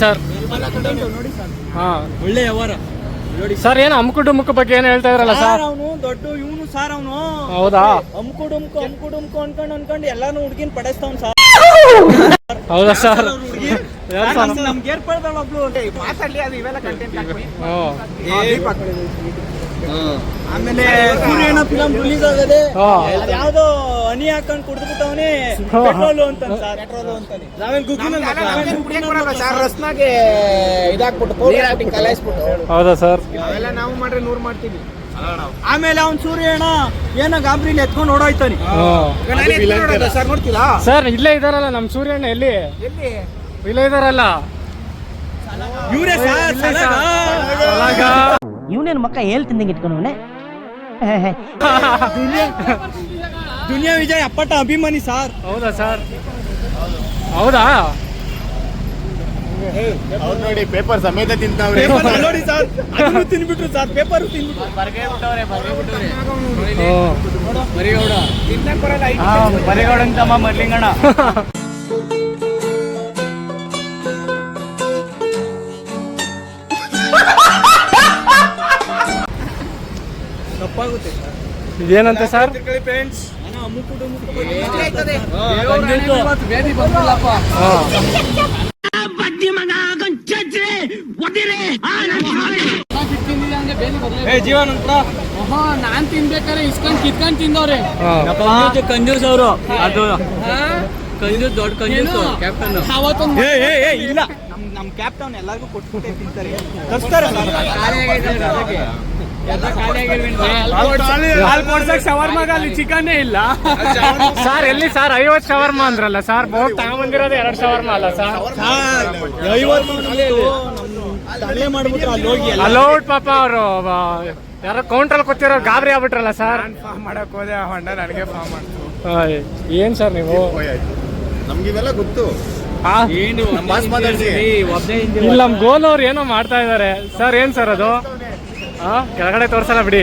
Sir ನೋಡಿ sir, ಹಾ ಒಳ್ಳೆ ವ್ಯವಹಾರ ನೋಡಿ ಸರ್. ಏನು ಅಮ್ಕು ಡುಮ್ಕು ಬಗ್ಗೆ ಏನು ಹೇಳ್ತಾ ಇದ್ರಲ್ಲ ಸರ್? ಅವನು ದೊಡ್ಡ ಇವನು ಸರ್, ಅವನು ಹೌದಾ? ಅಮ್ಕು ಡುಮ್ಕು ಅನ್ಕೊಂಡು ಎಲ್ಲಾನು ಹುಡುಗಿನ ಪಡಿಸ್ತಾವ್ ಸರ್. ಹೌದಾ ಸರ್? ನಮ್ಗೆ ಏರ್ಪಡ್ದಲ್ಲ ಒಬ್ಳು ಮಾತಾಡ್ಲಿ, ಅದು ಇವೆಲ್ಲ ಕಂಟೆಂಟ್ ಆಮೇಲೆ ಸೂರ್ಯನ ಫಿಲಂ ರಿಲೀಸ್ ಆಗದೆ ಯಾವ್ದೋ ಹನಿ ಹಾಕೊಂಡ್ ಕುಡ್ದ್ಬಿಟ್ಟವನೇ ಪೆಟ್ರೋಲ್ ಅಂತ ಸರ್. ಪೆಟ್ರೋಲ್ ಅಂತಾನೆ ರಸ್ನಾಗೆ ಇದಾಕ್ಬಿಟ್ಟು ಕಲಾಯಿಸ್ಬಿಟ್ಟು. ಹೌದಾ ಸರ್? ಅವೆಲ್ಲ ನಾವು ಮಾಡ್ರೆ 100 ಮಾಡ್ತೀವಿ. ಆಮೇಲೆ ಅವ್ನ್ ಸೂರ್ಯಣ್ಣ ಏನೋ ಗಾಬರಿಲಿ ಎತ್ಕೊಂಡು ಓಡೋಯ್ತಾನೆ ಸರ್. ನೋಡ್ತೀರಾ ಸರ್? ಇಲ್ಲೇ ಇದಾರಲ್ಲ ನಮ್ ಸೂರ್ಯಣ್ಣ. ಎಲ್ಲಿ ಇಲ್ಲೇ ಇದಾರಲ್ಲ ಇವರೇ ಇವನೇನು ಮಕ್ಕ ಹೇಳ್ತಿದ್ದಂಗೆ ಇಟ್ಕೊಂಡವನೆ. ದುನಿಯಾ ವಿಜಯ್ ಅಪ್ಪಟ ಅಭಿಮಾನಿ ಸರ್. ಹೌದಾ ಸರ್? ಹೌದಾ? ಅವ್ರು ನೋಡಿ ಪೇಪರ್ ಸಮೇತ ತಿಂತಾವ್ರೆ. ನೋಡಿ ಸರ್, ಅದನ್ನು ತಿನ್ಬಿಟ್ರು ಸರ್, ಪೇಪರ್ ತಿನ್ಬಿಟ್ರು. ಬರಿಗೌಡ ಅಂತಮ್ಮ ಮರ್ಲಿಂಗಣ್ಣ. ತಪ್ಪಾಗುತ್ತೆ ಸರ್. ಇದೇನಂತೆ ಸರ್? ಫ್ರೆಂಡ್ಸ್ ಜೀವನ ನಾನ್ ತಿನ್ಬೇಕಾರೆ ಇಸ್ಕೊಂಡ್ ಕಿತ್ಕೊಂಡ್ ತಿಂದವ್ರೆ ಕಂಜೂಸ್ ಅವರು. ಅದು ಕಂಜೂಸ್, ದೊಡ್ಡ ಕಂಜೂಸ್ ಕ್ಯಾಪ್ಟನ್. ಅವತ್ತೊಂದು ಇಲ್ಲ, ನಮ್ ಕ್ಯಾಪ್ಟನ್ ಎಲ್ಲಾರ್ಗು ಕೊಟ್ಬಿಟ್ಟೆ ತಿಂತಾರೆ, ತರ್ಸ್ತಾರೆ ಶವರ್ಮಾಗಲ್ಲಿ ಚಿಕನ್ ಇಲ್ಲ ಸರ್. ಎಲ್ಲಿ ಸರ್? 50 ಶವರ್ಮ ಅಂದ್ರಲ್ಲ ಸರ್. ಬಹು ತಗೊಂಬಂದಿರೋದು 2 ಶವರ್ಮ ಅಲ್ಲ ಸರ್? 50 ಮಾಡ್ಬಿಟ್ರು ಅಲ್ಲಿ ಹೋಗಿ. ಅಲೌಟ್ ಪಾಪ ಅವರು ಯಾರೋ ಕೌಂಟ್ರಲ್ಲಿ ಕೂತಿರೋ ಗಾಬರಿ ಆಗ್ಬಿಟ್ರಲ್ಲ ಸರ್. ಫಾರ್ಮ್ ಮಾಡಕ್ ಹೋದೆ, ಆ ಹೊಂಡ ನನಗೆ ಫಾರ್ಮ್ ಮಾಡ್ತು. ಏನ್ ಸರ್ ನೀವು? ನಮ್ಗಿವೆಲ್ಲ ಗೊತ್ತು. ಏನು ನಮ್ಮ ಬಾಸ್ ಮಾತಾಡ್ಸಿ. ಇಲ್ಲ, ನಮ್ ಗೋಲ್ ಅವ್ರು ಏನೋ ಮಾಡ್ತಾ ಇದಾರೆ ಸರ್. ಏನ್ ಸರ್ ಅದು? ಕೆಳಗಡೆ ತೋರ್ಸಲ್ಲ ಬಿಡಿ.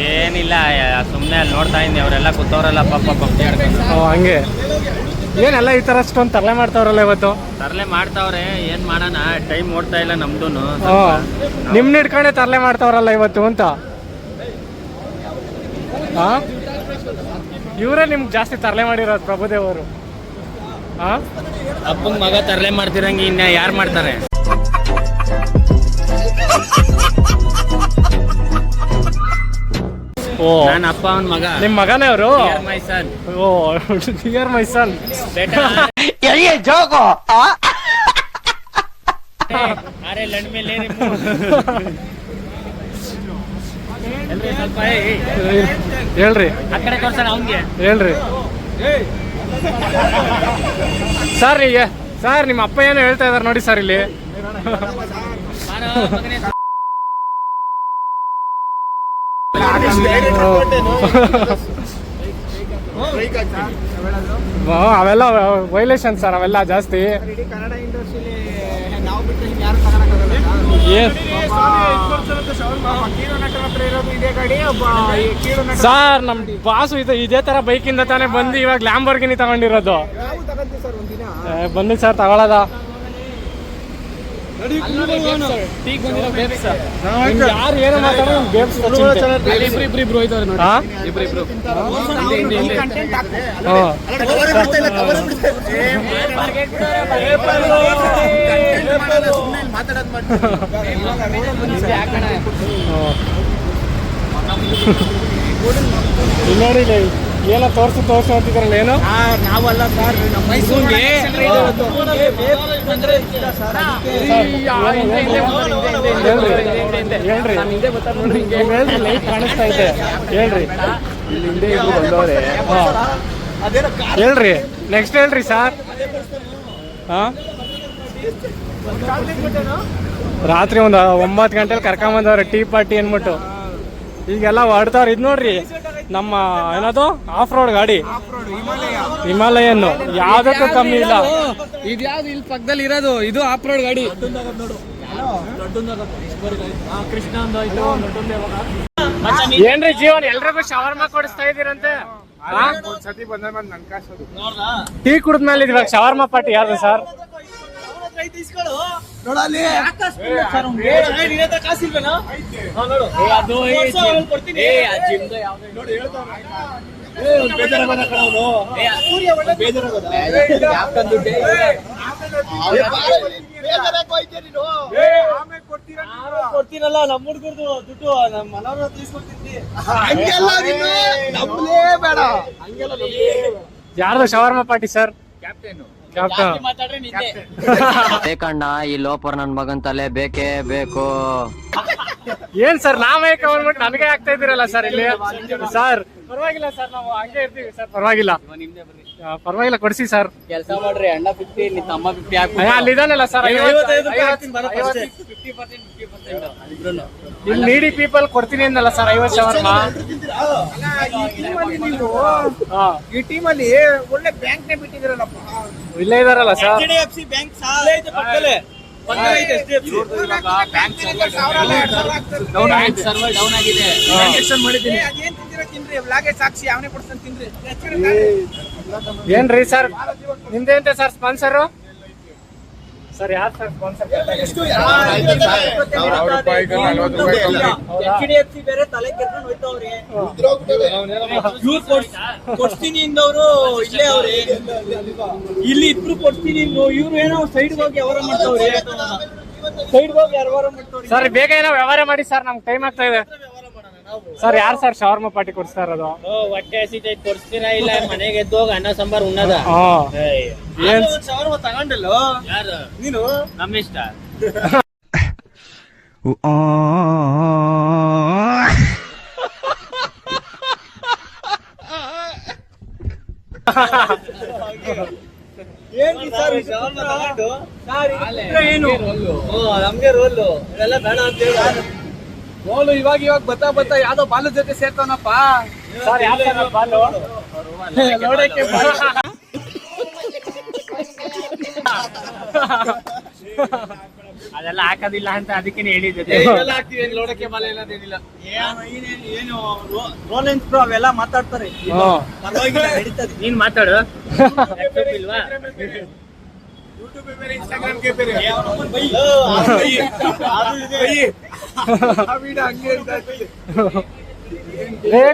ಏನಿಲ್ಲ, ಸುಮ್ನೆ ಅಲ್ಲಿ ನೋಡ್ತಾ ಇದ್ದೀನಿ, ಅವರೆಲ್ಲ ಕೂತವ್ರಲ್ಲ ಪಾಪ ಪಬ್ಜಿ ಆಡ್ಕೊಂಡು. ಹಂಗೆ ಏನೆಲ್ಲ ಈ ತರ ಅಷ್ಟೊಂದು ತರಲೆ ಮಾಡ್ತಾವ್ರಲ್ಲ ಇವತ್ತು? ತರಲೆ ಮಾಡ್ತಾವ್ರೆ, ಏನ್ ಮಾಡೋಣ, ಟೈಮ್ ಓಡ್ತಾ ಇಲ್ಲ ನಮ್ದುನು. ನಿಮ್ನ ಹಿಡ್ಕೊಂಡೆ ತರಲೆ ಮಾಡ್ತಾವ್ರಲ್ಲ ಇವತ್ತು ಅಂತ. ಇವರೇ ನಿಮ್ಗೆ ಜಾಸ್ತಿ ತರಲೆ ಮಾಡಿರೋದು, ಪ್ರಭುದೇವ್ ಅವರು. ಅಪ್ಪಂಗ್ ಮಗ ತರಲೆ ಮಾಡ್ತಿರಂಗಿ ಇನ್ನ ಯಾರು ಮಾಡ್ತಾರೆ? ನನ್ನ ಅಪ್ಪ ಅವನ ಮಗ. ನಿಮ್ ಮಗನೇ ಅವರು? ಮೈ ಸನ್. ಓ, ಡಿಯರ್ ಮೈ ಸನ್. ಜೋಗೋ ಅರೆ ಲಂಡ್ ಮೇಲೆ ಸ್ವಲ್ಪ ಹೇಳ್ರಿ, ಆ ಕಡೆ ತೋರ್ಸಣ ಅವನ್ಗೆ. ಹೇಳ್ರಿ ಸರ್. ಈಗ ಸರ್ ನಿಮ್ಮ ಅಪ್ಪ ಏನೋ ಹೇಳ್ತಾ ಇದಾರೆ ನೋಡಿ ಸರ್ ಇಲ್ಲಿ. ಅವೆಲ್ಲ ವೈಲೇಷನ್ ಸರ್, ಅವೆಲ್ಲ ಜಾಸ್ತಿ. ಕನ್ನಡ ಇಂಡಸ್ಟ್ರಿಲಿ ನಾವು ಬಿಟ್ಟು ಯಾರು ತಗೊಳಕ್ಕಾಗಲ್ಲ. ಸರ್ ನಮ್ ಬಾಸು ಇದೇ ತರ ಬೈಕಿಂದ ತಾನೇ ಬಂದು ಇವಾಗ ಲ್ಯಾಂಬೋರ್ಗಿನಿ ತಗೊಂಡಿರೋದು. ಬನ್ನಿ ಸರ್ ತಗೊಳದ. ಯಾರು ಏನೋ ಮಾತಾಡೋ ಇಬ್ರು ಹೋಯ್ತವ್ರೆ ನೋಡಿ. ಇಬ್ರು ನೋಡಿ ಏನೋ ತೋರ್ಸು ಅಂತಿದ್ರಲ್ಲ, ಏನು? ನಾವಲ್ಲ ಸರ್, ನಮ್ಮ ಮೈಸೂರಿಗೆ ಹೇಳ್ರಿ, ಲೈಟ್ ಕಾಣಿಸ್ತಾ ಇದೆ, ಹೇಳ್ರಿ. ಹೇಳ್ರಿ, ನೆಕ್ಸ್ಟ್ ಹೇಳ್ರಿ ಸರ್. ರಾತ್ರಿ ಒಂದು 9 ಗಂಟೆಲಿ ಕರ್ಕೊಂಬಂದವ್ರೆ ಟೀ ಪಾರ್ಟಿ ಅನ್ಬಿಟ್ಟು. ಈಗೆಲ್ಲ ಹೊಡ್ತಾವ್ರ. ಇದ್ ನೋಡ್ರಿ, ನಮ್ಮ ಏನದು ಆಫ್ ರೋಡ್ ಗಾಡಿ ಹಿಮಾಲಯನ್, ಯಾವ್ದಕ್ಕೂ ಕಮ್ಮಿ ಇಲ್ಲ. ಇದ್ಯಾವ್ದು ಇಲ್ಲಿ ಪಕ್ಕದಲ್ಲಿ ಇರೋದು? ಇದು ಆಫ್ ರೋಡ್ ಗಾಡಿ. ಏನ್ರಿ ಜೀವನ, ಎಲ್ರಿಗೂ ಶವರ್ಮ ಕೊಡಿಸ್ತಾ ಇದೀರಂತೆ. ಟೀ ಕುಡಿದ್ಮೇಲೆ ಇವಾಗ ಶವರ್ಮ ಪಾರ್ಟಿ ಯಾರು ಸರ್? ಕೈ ತಿಸ್ಕೊಳು ನೋಡಲ್ಲಿ ಕಾಸಿಲ್ವೇನೋ ನೋಡು ಕೊಡ್ತೀನಿ ನೋಡಿ ಕೊಡ್ತೀನಲ್ಲ ನಮ್ಮ ಹುಡುಗರ್ದು ದುಡ್ಡು ನಮ್ಮ ಮನವ್ರ ತೀಸ್ಕೊಡ್ತೀನಿ ಬೇಡ ಯಾರ್ದು ಶವರ್ಮ ಪಾರ್ಟಿ ಸರ್? ಕ್ಯಾಪ್ಟನ್ ಮಾತಾಡ್ರೆ ನಿಂದೆ ಬೇಕಣ್ಣ ಈ ಲೋಪರ್ ನನ್ ಮಗನ್ ತಲೆ ಬೇಕೇ ಬೇಕು. ಏನ್ ಸರ್ ನಾವೇ ಗವರ್ಮೆಂಟ್ ನನಗೆ ಆಗ್ತಾ ಇದ್ದೀರಲ್ಲ ಸರ್ ಇಲ್ಲಿ ಸರ್? ಪರವಾಗಿಲ್ಲ ಸರ್, ನಾವು ಹಂಗೆ ಇರ್ತೀವಿ ಸರ್, ಪರವಾಗಿಲ್ಲ ಪರವಾಗಿಲ್ಲ, ಕೊಡ್ಸಿ ಸರ್. ಕೆಲಸ ಮಾಡ್ರಿ, ಅಣ್ಣ 50 ನಿನ್ ತಮ್ಮ 50 ಅಲ್ಲಿ ಇದಾನಲ್ಲ ಸರ್, 55 ರೂಪಾಯಿ ಹಾಕ್ತೀನಿ ಬರಪ್ಪ ಅಷ್ಟೇ. 50% ಇಲ್ಲಿ ನೀಡಿ ಪೀಪಲ್ ಕೊಡ್ತೀನಿ ಅಂದಲ್ಲ ಸರ್ 50 ಶವರ್ಮ. ಈ ಟೀಮಲ್ಲಿ ಒಳ್ಳೆ ಬ್ಯಾಂಕ್ ನೇ ಬಿಟ್ಟಿದಿರಲ್ಲಪ್ಪ. ಇಲ್ಲೇ ಇದಾರಲ್ಲ ಸರ್. HDFC ಬ್ಯಾಂಕ್ ಸಾಲ ಐತೆ ಪಕ್ಕದಲ್ಲೇ. ಡೌನ್ ಆಗಿದೆ. ಏನ್ರಿ ಸರ್ ನಿಮ್ದೇಂತೆ ಸರ್ ಸ್ಪಾನ್ಸರು? ಸರ್ ಯಾರು ಸರ್ ಸ್ಪಾನ್ಸರ್? HDFC ಬೇರೆ ತಲೆ ಕೆರ್ಕೊಂಡು ಹೋಯ್ತವ್ರೆ. ಕೊಡ್ತೀನಿ ಇಂದವ್ರು ಇಲ್ಲೇ ಅವ್ರೆ, ಇಲ್ಲಿ ಇಬ್ರು ಕೊಡ್ತೀನಿ ಇವ್ರು ಏನೋ ಸೈಡ್ ಹೋಗಿ ವ್ಯವಹಾರ ಮಾಡ್ತಾವ್ರೆ. ಸೈಡ್ ಹೋಗಿ ವ್ಯವಹಾರ ಮಾಡ್ತಾವ್ರೆ. ಸರ್ ಬೇಗ ಏನೋ ವ್ಯವಹಾರ ಮಾಡಿ ಸರ್, ನಮ್ಗೆ ಟೈಮ್ ಆಗ್ತಾ ಇದೆ ಸರ್. ಯಾರು ಸರ್ ಶವರ್ಮ ಪಾರ್ಟಿ ಕೊಡ್ಸ್ತಾ ಇರೋದು? ಹೊಟ್ಟೆ ಹಸಿತೈತೆ, ಕೊಡ್ಸ್ತೀರಾ ಇಲ್ಲ ಮನೆಗೆ ಎದ್ದೋಗ ಅನ್ನ ಸಾಂಬಾರ್ ಉಣ್ಣದ? ಏನ್ ಶವರ್ಮ ತಗೊಂಡಿಲ್ಲ ಯಾರು? ನೀನು? ನಮ್ಮ ಇಷ್ಟ. ಏನ್ರಿ ಸರ್ ಶವರ್ಮ ತಗೊಂಡು ಏನು ನಮ್ಗೆ ರೋಲು ಇದೆಲ್ಲ ಬೇಡ ಅಂತ ಹೇಳಿ ರೋಲು ಇವಾಗ ಬತ್ತಾ ಯಾವ್ದೋ ಬಾಲ ಜೊತೆ ಸೇರ್ತಾನಪ್ಪ. ಸರ್ ಯಾರು ಸರ್ ಬಾಲು ನೋಡಕ್ಕೆ ಅದೆಲ್ಲ ಹಾಕೋದಿಲ್ಲ ಅಂತ ಅದಕ್ಕೆ ಹೇಳಿದ್ದೆ. ಹಾಕ್ತಿವಿ ನೋಡಕ್ಕೆ ಬಾಲ ಇಲ್ಲದೇನಿಲ್ಲ. ಏನು ರೋಲೆನ್ಸ್ ಬ್ರೋ ಅವೆಲ್ಲ ಮಾತಾಡ್ತಾರೆ. ಪರವಾಗಿಲ್ಲ, ನಡೀತದೆ. ನೀನ್ ಮಾತಾಡು. ಇಲ್ವಾ?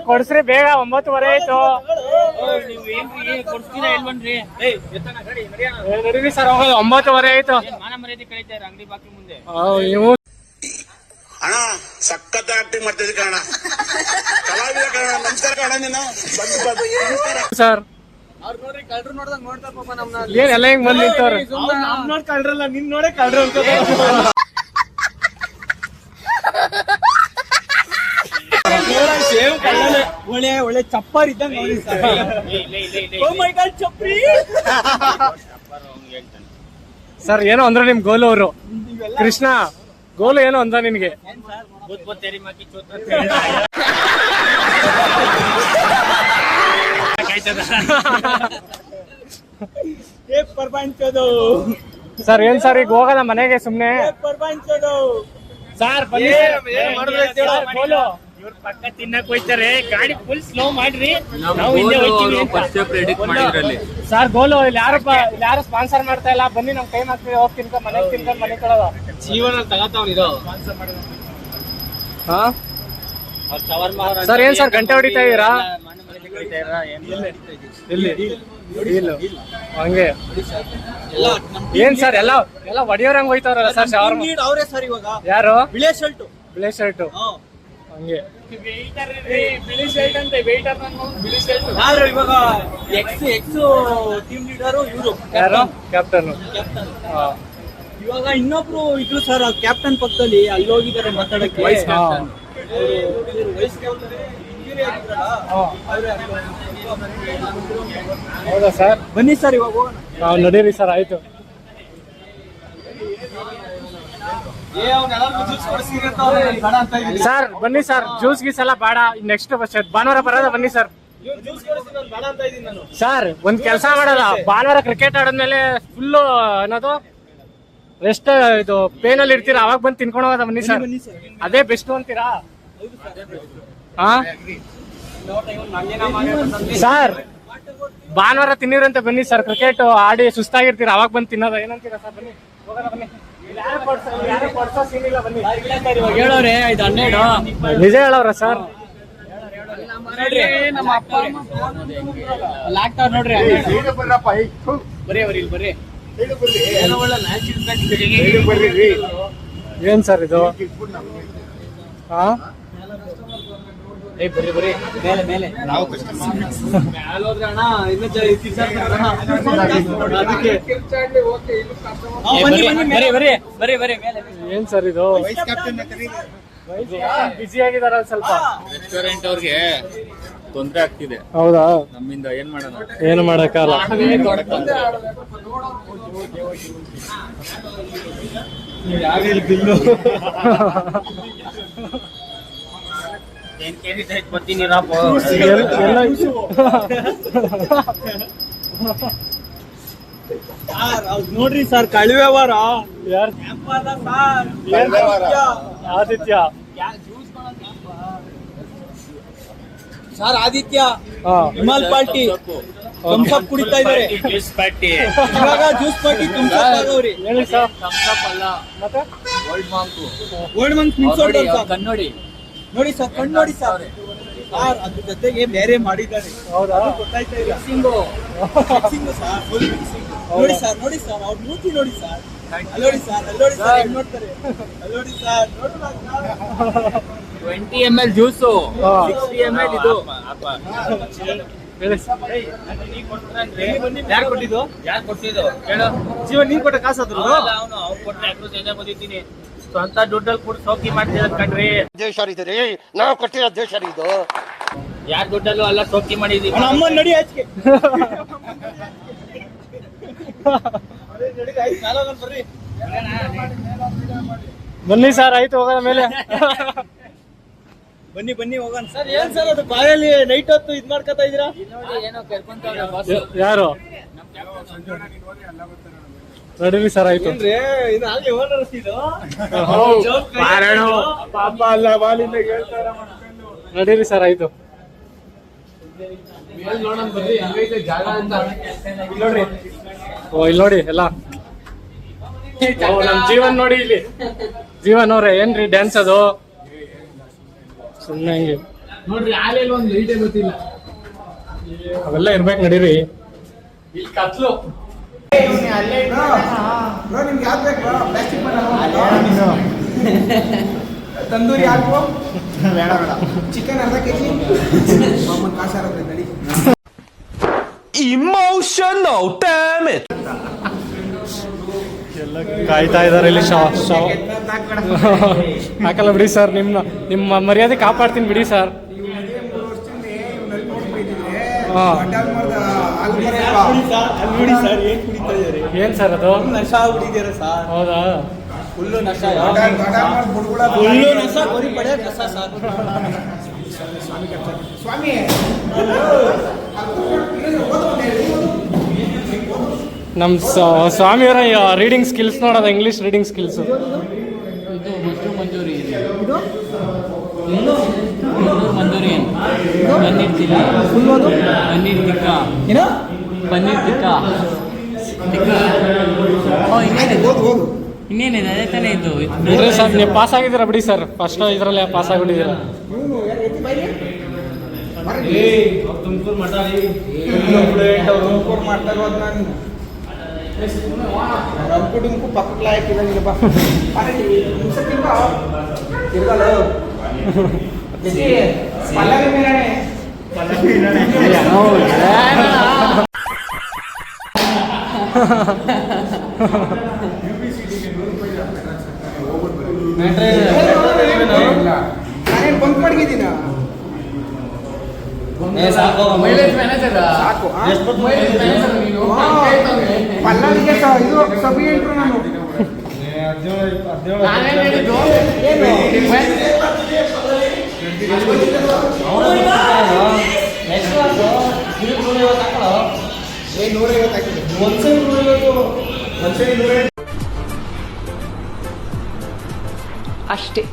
ಕೊಡ್ಸ್ರಿ ಬೇಗ, 9:30 ಆಯ್ತು. ನೀವು ಏನ್ರಿ ಕೊಡ್ಸ್ತೀರಾ ಇಲ್ವನ್ರಿ? ನಡೀರಿ ಸರ್, ಹೋಗೋದು 9:30 ಆಯ್ತು. ಮಾನ ಮರ್ಯಾದೆ ಕಳೀತಾರೆ ಅಂಗಡಿ ಬಾಕಿ ಮುಂದೆ. ನೀವು ಅಣ್ಣ ಸಖತ್ ಆಕ್ಟಿಂಗ್ ಮಾಡ್ತಿದ್ದೆ ಕಣ, ಕಲಾವಿದ ಕಣ. ನಮಸ್ಕಾರ ಕಣ, ನೀನು ಸರ್ ಅವ್ರು ನೋಡ್ರಿ ಕಳ್ರು ನೋಡ್ದಂಗ್ ನೋಡ್ತಾರ ಪಾಪ ನಮ್ನ. ಏನ್ ಎಲ್ಲ ಹಿಂಗ್ ಬಂದ್ ನಿಂತವ್ರೆ? ನೋಡ್ ಕಳ್ರಲ್ಲ, ನಿನ್ ನೋಡೇ ಕಳ್ರು ಅಂತ. ಒಳ್ಳೆ ಚಪ್ಪರ್ ಇದ್ದಂಗ ನೋಡಿ ಸರ್. ಓ ಮೈ ಗಾಡ್, ಚಪ್ರಿ ಸರ್ ಏನೋ ಅಂದ್ರೆ ನಿಮ್ ಗೋಲು ಅವರು ಕೃಷ್ಣ ಗೋಲು ಏನೋ ಅಂದ ನಿನ್ಗೆ. ಪ್ರಪಂಚದು ಸರ್ ಏನ್ ಸರ್ ಈಗ ಹೋಗೋದ ಮನೆಗೆ ಸುಮ್ನೆ? ಪ್ರಪಂಚದು ಸರ್ ಬನ್ನಿ ಗೋಲು. ಇವ್ರ ಪಕ್ಕ ತಿನ್ನಕ್ ಹೋಯ್ತಾರೆ, ಗಾಡಿ ಫುಲ್ ಸ್ಲೋ ಮಾಡ್ರಿ, ನಾವು ಹಿಂದೆ ಹೋಗ್ತೀವಿ ಅಂತ. ಸರ್ ಗೋಲು ಇಲ್ಲಿ ಯಾರು ಸ್ಪಾನ್ಸರ್ ಮಾಡ್ತಾ ಇಲ್ಲ, ಬನ್ನಿ ನಮ್ ಟೈಮ್ ಆಗ್ತಿದೆ, ಹೋಗಿ ತಿನ್ಕೊಂಡ್ ಮನೆಗೆ ತಿನ್ಕೊಂಡ್ ಮನೆ ಕಳೋದ. ಜೀವನ ತಗತಾವ್ನಿದು. ಹಾ ಸರ್ ಏನ್ ಸರ್ ಗಂಟೆ ಹೊಡಿತಾ ಇದೀರಾ? ಇಲ್ಲಿ ಹಂಗೆ ಏನ್ ಸರ್ ಎಲ್ಲ ಒಡಿಯೋರಂಗ್ ಹೋಯ್ತಾವ್ರಲ್ಲ ಸರ್ ಶವರ್ಮ? ಅವರೇ ಸರ್ ಇವಾಗ. ಯಾರು? ಬಿಳೆ ಶರ್ಟ್. ಬಿಳೆ ಶರ್ಟ್ ಹಂಗೆ ಬಿಳಿ ಶರ್ಟ್ ಅಂತ ವೇಟರ್ ಯಾರು ಇವಾಗ ಎಕ್ಸ್ ಟೀಮ್ ಲೀಡರು ಇವರು. ಯಾರು? ಕ್ಯಾಪ್ಟನ್. ಇವಾಗ ಇನ್ನೊಬ್ರು ಇದ್ರು ಸರ್ ಕ್ಯಾಪ್ಟನ್ ಪಕ್ಕದಲ್ಲಿ, ಅಲ್ಲಿ ಹೋಗಿದ್ದಾರೆ ಮಾತಾಡಕ್ಕೆ. Vice captain. ಹೌದಾ ಸರ್? ಬನ್ನಿ ಸರ್ ಇವಾಗ ಹೋಗೋಣ. ನಾವು ನಡೀರಿ ಸರ್, ಆಯ್ತು. ಸರ್ ಬನ್ನಿ ಸರ್, ಜ್ಯೂಸ್ ಗೀಸ್ ಎಲ್ಲ ಬೇಡ, ನೆಕ್ಸ್ಟ್ ಭಾನುವಾರ ಬರೋದ ಬನ್ನಿ ಸರ್. ಸರ್ ಒಂದ್ ಕೆಲಸ ಮಾಡೋದ, ಭಾನುವಾರ ಕ್ರಿಕೆಟ್ ಆಡೋದ್ಮೇಲೆ ಫುಲ್ಲು ಅನ್ನೋದು ರೆಸ್ಟ್ ಇದು ಪೇನ್ ಅಲ್ಲಿ ಇರ್ತೀರಾ, ಅವಾಗ ಬಂದು ತಿನ್ಕೊಂಡು ಹೋಗೋದ ಬನ್ನಿ ಸರ್. ಅದೇ ಬೆಸ್ಟ್ ಅಂತೀರಾ? ಹಾ ಸರ್ ಭಾನುವಾರ ತಿನ್ನಿರಂತೆ ಬನ್ನಿ ಸರ್, ಕ್ರಿಕೆಟ್ ಆಡಿ ಸುಸ್ತಾಗಿರ್ತೀರಾ, ಅವಾಗ ಬಂದು ತಿನ್ನೋದ ಏನಂತೀರಾ ಸರ್? ಬನ್ನಿ. ಹೇಳೋರೆ ಇದು 12 ನಿಜ ಹೇಳವ್ರ ಸರ್? ನೋಡ್ರಿ ನಮ್ಮ ಅಪ್ಪ ಲಾಕ್ತಾವ್ ನೋಡ್ರಿ. ಬರೀ ಅವ್ರಿ ಇಲ್ಲಿ ಬರ್ರಿ. ಏನ್ ಸರ್ ಇದು? ಹಾ ಬರ್ರಿ ಬರ್ರಿ ಮೇಲೆ ಮೇಲೆ ನಾವು ಹೋದ್ರೆ ಅಣ್ಣ ಇನ್ನು ಬರ್ರಿ ಬರ್ರಿ ಬರ್ರಿ ಬರ್ರಿ ಮೇಲೆ. ಏನ್ ಸರ್ ಇದು? ಬಿಸಿ ಆಗಿದಾರ ಸ್ವಲ್ಪ. ರೆಸ್ಟೋರೆಂಟ್ ಅವ್ರಿಗೆ ತೊಂದ್ರೆ ಆಗ್ತಿದೆ. ಹೌದಾ? ನಮ್ಮಿಂದ ಏನ್ ಮಾಡೋಣ? ಏನು ಮಾಡಕ್ಕಲ್ಲ. ನೋಡ್ರಿ ಸರ್ ಕಳಿವ್ಯವಹಾರ. ಯಾರು? ಆದಿತ್ಯ ಸರ್ ಆದಿತ್ಯ ಹಾ. ವಿಮಲ್ ಪಾರ್ಟಿ ಥಮ್ಸಪ್ ಕುಡಿತಾ ಇದಾರೆ. ಜ್ಯೂಸ್ ಪಾರ್ಟಿ ಇವಾಗ ಜ್ಯೂಸ್ ಪಾರ್ಟಿ ಥಮ್ಸಪ್ ಆಗವ್ರಿ. ಹೇಳಿ ಸರ್. ಥಮ್ಸಪ್ ಅಲ್ಲ, ಮತ್ತೆ ಓಲ್ಡ್ ಮಾಂಕು. ಓಲ್ಡ್ ಮಂಕ್ ನಿಲ್ಸೋಡ್ತಾರೆ ಸರ್. ಕನ್ನಡಿ ನೋಡಿ ಸರ್ ಕಣ್ಣು ನೋಡಿ ಸರ್. ಸರ್ ಅದ್ರ ಜೊತೆಗೆ ಬೇರೆ ಮಾಡಿದ್ದಾರೆ. ಹೌದಾ? ಗೊತ್ತಾಯ್ತಾ ಇಲ್ಲ? Mixing sir, full mixing. ನೋಡಿ ಸರ್ ನೋಡಿ ಸರ್ ಅವ್ರ ಮೂತಿ ನೋಡಿ ಸರ್. ಅಲ್ಲಿ ನೋಡಿ ಸರ್ ಅಲ್ಲಿ ನೋಡಿ ಸರ್ ಹೆಂಗ್ ನೋಡ್ತಾರೆ. ಅಲ್ಲಿ ನೋಡಿ ಸರ್ ನೋಡ್ತಾ 20 ml ಜ್ಯೂಸು, ಹಾ. 60 ml ಇದು. ಹೇಳಿ ಸರ್. ಯಾರು ಕೊಟ್ಟಿದ್ದು? ಯಾರು ಕೊಡ್ತಿದ್ದು ಕೇಳು. ಜೀವ ನೀನ್ ಕೊಟ್ಟ ಕಾಸಾದ್ರು ಅವನು ಅವ್ರು ಕೊಟ್ಟರೆ ಯಾರು ಸೇನೆ ಬಂದಿದ್ದೀನಿ. ಸ್ವಂತ ದುಡ್ಡಲ್ಲಿ ಕೂಡ ಸೋಕಿ ಮಾಡ್ತಿರೋದ್ ಕಣ್ರಿ. ನಾವು ಕೊಟ್ಟಿರೋ ದೇಶ ಇದು. ಯಾರ ದುಡ್ಡಲ್ಲೂ ಅಲ್ಲ ಸೋಕಿ ಮಾಡಿದೀವಿ. ಅಮ್ಮ ನಡಿ ಆಚೆ ಬರ್ರಿ. ಬನ್ನಿ ಸರ್, ಆಯ್ತು ಹೋಗೋಣ ಮೇಲೆ. ಬನ್ನಿ ಬನ್ನಿ ಹೋಗೋಣ ಸರ್. ಏನ್ ಸರ್ ಅದು ಬಾಯಲ್ಲಿ ನೈಟ್ ಹೊತ್ತು ಇದ್ ಮಾಡ್ಕೊತಾ ಇದೀರಾ? ಏನೋ ಕರ್ಕೊಂತವ್ರೆ ಬಸ್. ಯಾರು? ನಡೀರಿ ಸರ್, ಆಯ್ತು. ಏನ್ರಿ ಇದು ಆಗ್ಲಿ ಓನರ್ ಇದು ಪಾಪ ಅಲ್ಲ ಬಾಲಿಂದ ಹೇಳ್ತಾರ. ನಡೀರಿ ಸರ್, ಆಯ್ತು. ನೋಡ್ರಿ ಓ ಇಲ್ಲಿ ನೋಡಿ ಎಲ್ಲ. ಓ, ನಮ್ ಜೀವನ್ ನೋಡಿ ಇಲ್ಲಿ. ಜೀವನ್ ಅವ್ರೆ ಏನ್ರಿ ಡ್ಯಾನ್ಸ್ ಅದು? ಸುಮ್ಮನೆ ಹಂಗೆ ನೋಡ್ರಿ ಆಲೆಲ್ಲ ಒಂದು ಲೈಟೇ ಗೊತ್ತಿಲ್ಲ. ಅವೆಲ್ಲ ಇರ್ಬೇಕು. ನಡೀರಿ. ಇಲ್ಲಿ ಕತ್ಲು. ತಂದೂರಿ ಹಾಕು. ಬೇಡ ಬೇಡ. ಚಿಕನ್ ಅರ್ಧ ಕೆಜಿ. ಕಾಸು ನಡಿ. ಕಾಯ್ತಾ ಇದಾರೆ ಇಲ್ಲಿ. ಹಾಕಲ್ಲ ಬಿಡಿ ಸರ್, ನಿಮ್ಮ ಮರ್ಯಾದೆ ಕಾಪಾಡ್ತೀನಿ ಬಿಡಿ ಸರ್. ಹಾ. ನೋಡಿ ಸರ್ ಏನ್ ಕುಡಿತಾ ಇದಾರೆ. ಏನ್ ಸರ್ ಅದು? ನಶ ಆಗ್ಬಿಟ್ಟಿದ್ದೀರ ಸರ್. ಹೌದಾ? ಫುಲ್ಲು ನಶ. ಫುಲ್ಲು ನಶ ಬರೀ ಪಡೆ ನಶ ಸರ್. ಸ್ವಾಮಿ ನಮ್ಮ ಸ್ವಾಮಿಯವರ ರೀಡಿಂಗ್ ಸ್ಕಿಲ್ಸ್ ನೋಡೋದು, ಇಂಗ್ಲೀಷ್ ರೀಡಿಂಗ್ ಸ್ಕಿಲ್ಸು. ಇದು ಮಶ್ರೂಮ್ ಮಂಚೂರಿ ಇದೆ. Manchurian, paneer chilli, paneer tikka, paneer tikka. ಇನ್ನೇನಿದೆ ಅದೇ ತಾನೇ ಇದು. ಬಿಡ್ರಿ ಸರ್, ನೀವು ಪಾಸ್ ಆಗಿದ್ದೀರಾ ಬಿಡಿ ಸರ್. ಫಸ್ಟ್ ಇದರಲ್ಲೇ ಪಾಸ್ ಆಗಿಬಿಟ್ಟಿದ್ದೀರಾ. ತುಮಕೂರು ಮಠ ಮಾಡ್ತಾ ಇರೋದು ನಾನು. ರಂಪುಡುಂಕು ಪಕ್ಕಕ್ಕೆ ಲಾಯಕ್ಕಿಲ್ಲ ನಾನೇನು ಬಂಕ್ ಮಾಡಿದ್ದೀನ. ಪಲ್ಲವಿಗೆ ಇದು ಸಬಿ ಎಂಟ್ರು ನಾನು. ಅಷ್ಟೇ.